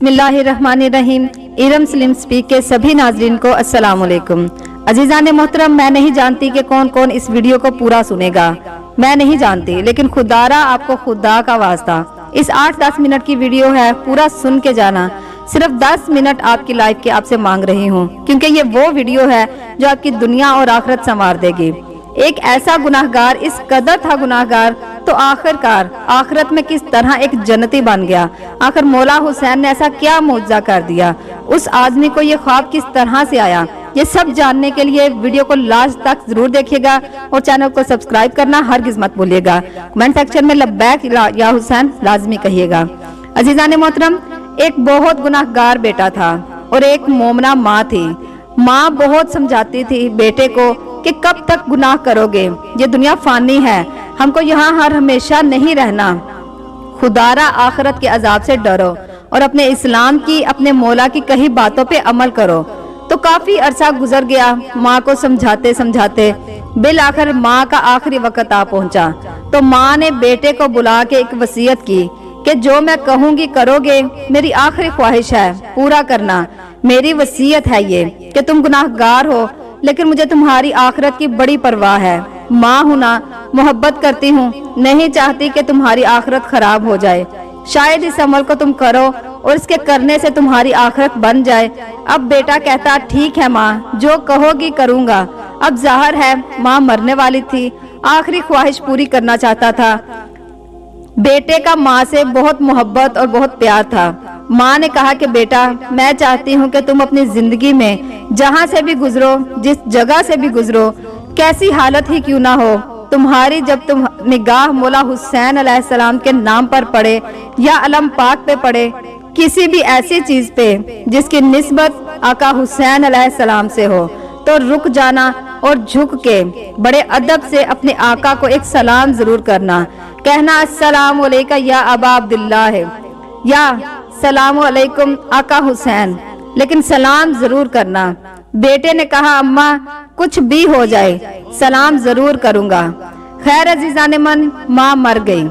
बिस्मिल्लाहिर्रहमानिर्रहीम। Iram slim speak के सभी नाजरीन को अस्सलाम वालेकुम। अजीज़ान मोहतरम, मैं नहीं जानती कि कौन कौन इस वीडियो को पूरा सुनेगा, मैं नहीं जानती, लेकिन खुदारा आपको खुदा का वास्ता इस 8-10 मिनट की वीडियो है, पूरा सुन के जाना। सिर्फ 10 मिनट आपकी लाइफ के आपसे मांग रही हूँ, क्योंकि ये वो वीडियो है जो आपकी दुनिया और आखिरत संवार देगी। एक ऐसा गुनाहगार इस कदर था गुनाहगार, तो आखिरकार आखिरत में किस तरह एक जन्नती बन गया। आखिर मौला हुसैन ने ऐसा क्या मौजज़ा कर दिया, उस आदमी को ये ख्वाब किस तरह से आया, ये सब जानने के लिए वीडियो को लास्ट तक जरूर देखिएगा और चैनल को सब्सक्राइब करना हरगिज़ मत भूलिएगा। कमेंट सेक्शन में लब्बैक या हुसैन लाजमी कहिएगा। अजीज़ान मोहतरम, एक बहुत गुनाहगार बेटा था और एक मोमना माँ थी। माँ बहुत समझाती थी बेटे को कि कब तक गुनाह करोगे, ये दुनिया फानी है, हमको यहाँ हर हमेशा नहीं रहना। खुदारा आखिरत के अजाब से डरो और अपने इस्लाम की, अपने मौला की कही बातों पे अमल करो। तो काफी अरसा गुजर गया माँ को समझाते समझाते। बिल आखिर माँ का आखिरी वक्त आ पहुंचा, तो माँ ने बेटे को बुला के एक वसीयत की कि जो मैं कहूँगी करोगे, मेरी आखिरी ख्वाहिश है, पूरा करना। मेरी वसीयत है ये कि तुम गुनाहगार हो, लेकिन मुझे तुम्हारी आखिरत की बड़ी परवाह है। माँ हूं ना, मोहब्बत करती हूँ, नहीं चाहती कि तुम्हारी आखिरत खराब हो जाए। शायद इस अमल को तुम करो और इसके करने से तुम्हारी आखिरत बन जाए। अब बेटा कहता, ठीक है माँ, जो कहोगी करूँगा। अब ज़ाहिर है माँ मरने वाली थी, आखिरी ख्वाहिश पूरी करना चाहता था। बेटे का माँ से बहुत मोहब्बत और बहुत प्यार था। माँ ने कहा कि बेटा, मैं चाहती हूँ कि तुम अपनी जिंदगी में जहाँ से भी गुजरो, जिस जगह से भी गुजरो, कैसी हालत ही क्यों ना हो, तुम्हारी जब तुम निगाह मौला हुसैन अलैहिस्सलाम के नाम पर पड़े या अलम पाक पे पड़े, किसी भी ऐसी चीज पे जिसकी निस्बत आका हुसैन अलैहिस्सलाम से हो, तो रुक जाना और झुक के बड़े अदब से अपने आका को एक सलाम जरूर करना। कहना, अस्सलाम अलैका या अबा अब्दुल्लाह है, या सलाम अलैकुम आका हुसैन, लेकिन सलाम जरूर करना। बेटे ने कहा, अम्मा कुछ भी हो जाए सलाम जरूर करूंगा। खैर अजीजान मन, माँ मर गई,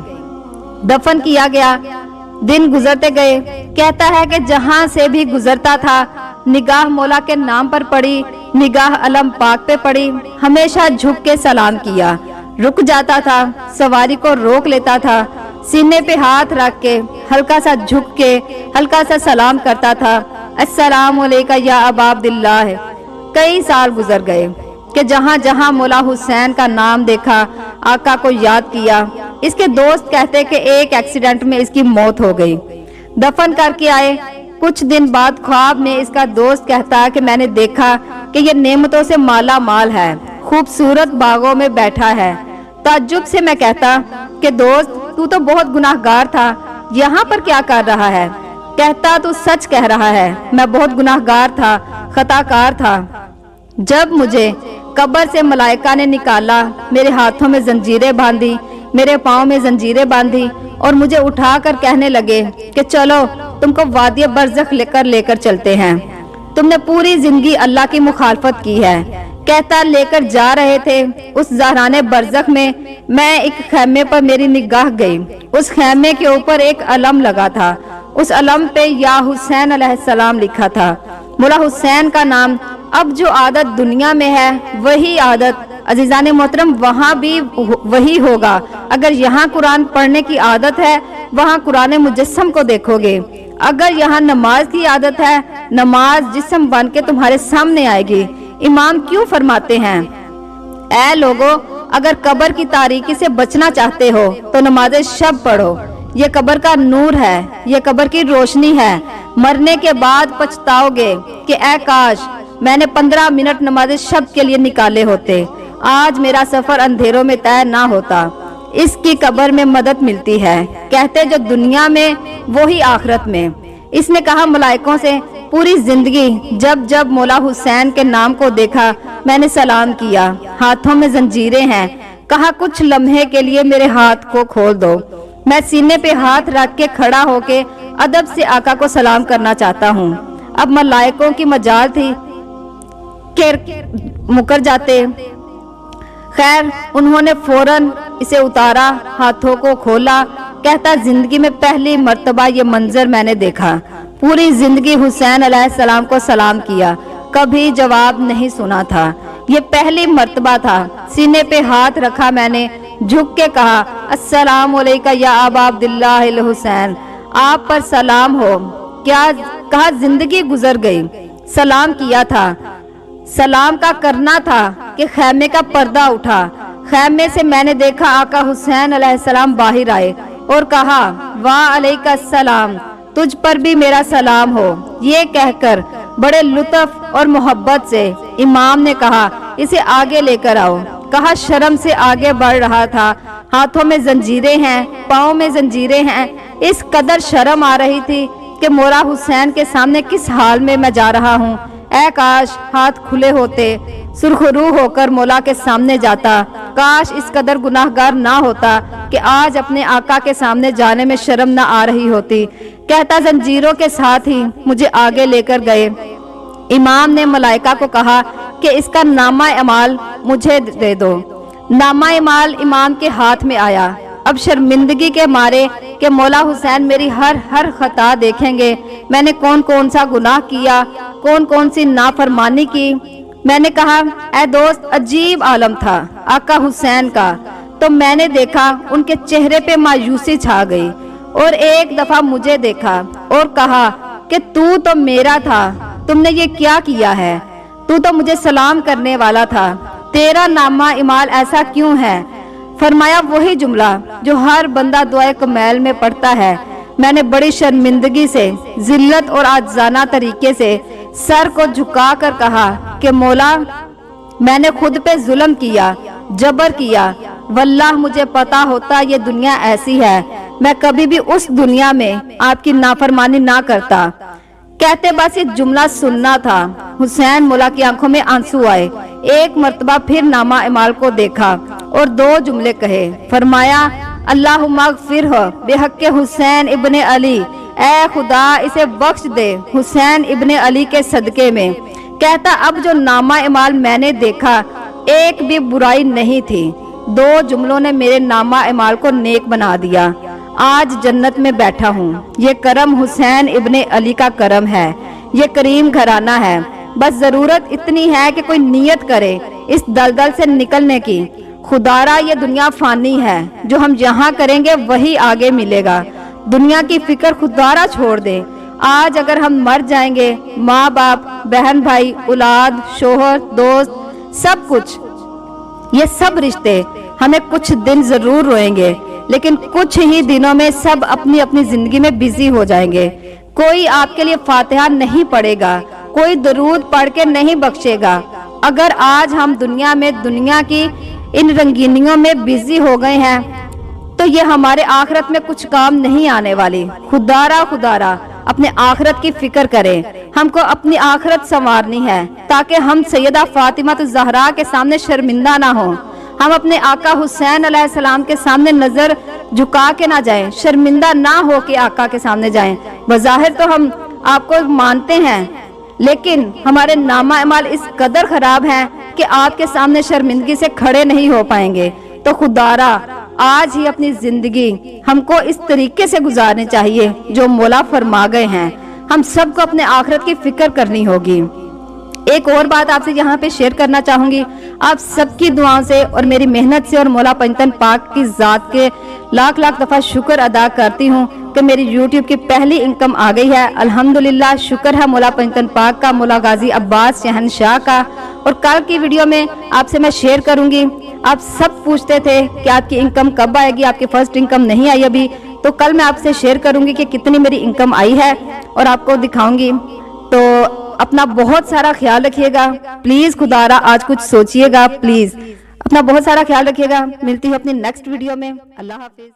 दफन किया गया। दिन गुजरते गए। कहता है कि जहाँ से भी गुजरता था, निगाह मौला के नाम पर पड़ी, निगाह अलम पाक पे पड़ी, हमेशा झुक के सलाम किया। रुक जाता था, सवारी को रोक लेता था, सीने पे हाथ रख के हल्का सा झुक के हल्का सा सलाम करता था, अस्सलाम अलैका या अबा अब्दुल्लाह। कई साल गुजर गए कि जहाँ जहाँ मौला हुसैन का नाम देखा, आका को याद किया। इसके दोस्त कहते कि एक एक्सीडेंट में इसकी मौत हो गई। दफन करके आए, कुछ दिन बाद ख्वाब में इसका दोस्त कहता कि मैंने देखा कि ये नेमतों से माला माल है, खूबसूरत बागों में बैठा है। ताज्जुब से मैं कहता कि दोस्त, तू तो बहुत गुनाहगार था, यहाँ पर क्या कर रहा है? कहता, तू सच कह रहा है, मैं बहुत गुनाहगार था, खताकार था। जब मुझे कब्र से मलाइका ने निकाला, मेरे हाथों में जंजीरें बांधी, मेरे पाँव में जंजीरें बांधी और मुझे उठाकर कहने लगे कि चलो तुमको वादिय बरज़ख लेकर चलते हैं, तुमने पूरी जिंदगी अल्लाह की मुखालफत की है। कहता, लेकर जा रहे थे, उस ज़हराने बरज़ख में मैं एक खैमे पर मेरी निगाह गई। उस खैमे के ऊपर एक अलम लगा था, उस अलम पे या हुसैन अलैहिस्सलाम लिखा था। मौला हुसैन का नाम। अब जो आदत दुनिया में है वही आदत अजीज़ान मोहतरम वहाँ भी वही होगा। अगर यहाँ कुरान पढ़ने की आदत है, वहाँ कुरान मुजस्सम को देखोगे। अगर यहाँ नमाज की आदत है, नमाज जिस्म बन के तुम्हारे सामने आएगी। इमाम क्यों फरमाते हैं, ऐ लोगो, अगर कब्र की तारीकी से बचना चाहते हो तो नमाज शब पढ़ो। ये कब्र का नूर है, ये कब्र की रोशनी है। मरने के बाद पछताओगे कि ऐ काश मैंने 15 मिनट नमाज शब के लिए निकाले होते, आज मेरा सफर अंधेरों में तय ना होता। इसकी कब्र में मदद मिलती है, कहते जो दुनिया में वही आखिरत में। इसने कहा मलाइकों से, पूरी जिंदगी जब जब मौला हुसैन के नाम को देखा, मैंने सलाम किया। हाथों में जंजीरें हैं, कहा कुछ लम्हे के लिए मेरे हाथ को खोल दो। मैं सीने पे हाथ रख के खड़ा होके अदब से आका को सलाम करना चाहता हूँ। अब मलाइकों की मजाल थी कि मुकर जाते। खैर उन्होंने फौरन इसे उतारा, हाथों को खोला। कहता, जिंदगी में पहली मर्तबा ये मंजर मैंने देखा। पूरी जिंदगी हुसैन अलैहिस्सलाम को सलाम किया, कभी जवाब नहीं सुना था। ये पहली मर्तबा था। सीने पे हाथ रखा मैंने, झुक के कहा अस्सलाम अलैका या अबा अब्दुल्लाह अल हुसैन, आप पर सलाम हो। क्या कहा, जिंदगी गुजर गई, सलाम किया था, सलाम का करना था कि खैमे का पर्दा उठा। खैमे से मैंने देखा आका हुसैन अलैहिस्सलाम बाहर आए और कहा वाह अलैका सलाम, तुझ पर भी मेरा सलाम हो। ये कहकर बड़े लुत्फ और मोहब्बत से इमाम ने कहा इसे आगे लेकर आओ। कहा शर्म से आगे बढ़ रहा था, हाथों में जंजीरें हैं, पाँव में जंजीरें हैं। इस कदर शर्म आ रही थी कि मौला हुसैन के सामने किस हाल में मैं जा रहा हूँ। ऐ काश हाथ खुले होते, सुरखरू होकर मौला के सामने जाता। काश इस कदर गुनाहगार ना होता कि आज अपने आका के सामने जाने में शर्म ना आ रही होती। कहता जंजीरों के साथ ही मुझे आगे लेकर गए। इमाम ने मलाइका को कहा कि इसका नामा अमाल मुझे दे दो। नामा अमाल इमाम के हाथ में आया। अब शर्मिंदगी के मारे कि मौला हुसैन मेरी हर खता देखेंगे, मैंने कौन कौन सा गुनाह किया, कौन कौन सी नाफरमानी की। मैंने कहा ऐ दोस्त, अजीब आलम था आका हुसैन का। तो मैंने देखा उनके चेहरे पे मायूसी छा गई और एक दफा मुझे देखा और कहा कि तू तो मेरा था, तुमने ये क्या किया है? तू तो मुझे सलाम करने वाला था, तेरा नामा इमाल ऐसा क्यों है? फरमाया वही जुमला जो हर बंदा दुआए कमैल में पढ़ता है। मैंने बड़ी शर्मिंदगी से, जिल्लत और आजाना तरीके से सर को झुका कर कहा कि मौला मैंने खुद पे जुल्म किया, जबर किया। वल्लाह मुझे पता होता ये दुनिया ऐसी है, मैं कभी भी उस दुनिया में आपकी नाफरमानी ना करता। कहते बस ये जुमला सुनना था। हुसैन मौला की आंखों में आंसू आए। एक मर्तबा फिर नामा इमाल को देखा और दो जुमले कहे। फरमाया अल्लाहुम्मा अग़फिर बिहक़्क़े हुसैन इब्ने अली, ऐ खुदा इसे बख्श दे हुसैन इब्ने अली के सदके में। कहता अब जो नामा इमाल मैंने देखा एक भी बुराई नहीं थी। दो जुमलों ने मेरे नामा इमाल को नेक बना दिया। आज जन्नत में बैठा हूँ। ये करम हुसैन इब्ने अली का करम है, ये करीम घराना है। बस जरूरत इतनी है कि कोई नियत करे इस दलदल से निकलने की। खुदारा ये दुनिया फानी है, जो हम यहाँ करेंगे वही आगे मिलेगा। दुनिया की फिक्र खुदारा छोड़ दे। आज अगर हम मर जाएंगे, माँ बाप, बहन भाई, औलाद, शोहर, दोस्त, सब कुछ, ये सब रिश्ते हमें कुछ दिन जरूर रोएंगे, लेकिन कुछ ही दिनों में सब अपनी अपनी जिंदगी में बिजी हो जाएंगे। कोई आपके लिए फातिहा नहीं पढ़ेगा, कोई दरूद पढ़ के नहीं बख्शेगा। अगर आज हम दुनिया में दुनिया की इन रंगीनियों में बिजी हो गए हैं तो ये हमारे आखिरत में कुछ काम नहीं आने वाली। खुदारा अपने आखिरत की फिक्र करें। हमको अपनी आखिरत संवारनी है ताकि हम सैयदा फातिमा ज़हरा के सामने शर्मिंदा ना हो। हम अपने आका हुसैन अलैहिस्सलाम के सामने नजर झुका के ना जाएं, शर्मिंदा ना हो के आका के सामने जाएं। बज़ाहिर तो हम आपको मानते हैं, लेकिन हमारे नामा अमाल इस कदर खराब हैं कि आपके सामने शर्मिंदगी से खड़े नहीं हो पाएंगे। तो खुदारा आज ही अपनी जिंदगी हमको इस तरीके से गुजारनी चाहिए जो मौला फरमा गए हैं। हम सबको अपने आखिरत की फिक्र करनी होगी। एक और बात आपसे यहाँ पे शेयर करना चाहूंगी। आप सबकी दुआओं से और मेरी मेहनत से और मौला पंजतन पाक की जात के लाख लाख दफा शुक्र अदा करती हूँ कि मेरी YouTube की पहली इनकम आ गई है। अल्हम्दुलिल्लाह, शुक्र है मौला पंजतन पाक का, मौला गाजी अब्बास शहनशाह का। और कल की वीडियो में आपसे मैं शेयर करूंगी। आप सब पूछते थे कि आपकी इनकम कब आएगी, आपकी फर्स्ट इनकम नहीं आई अभी। तो कल मैं आपसे शेयर करूंगी कि कितनी मेरी इनकम आई है और आपको दिखाऊंगी। तो अपना बहुत सारा ख्याल रखिएगा प्लीज। खुदारा आज कुछ सोचिएगा प्लीज। अपना बहुत सारा ख्याल रखिएगा। मिलती हूँ अपनी नेक्स्ट वीडियो में। अल्लाह हाफिज।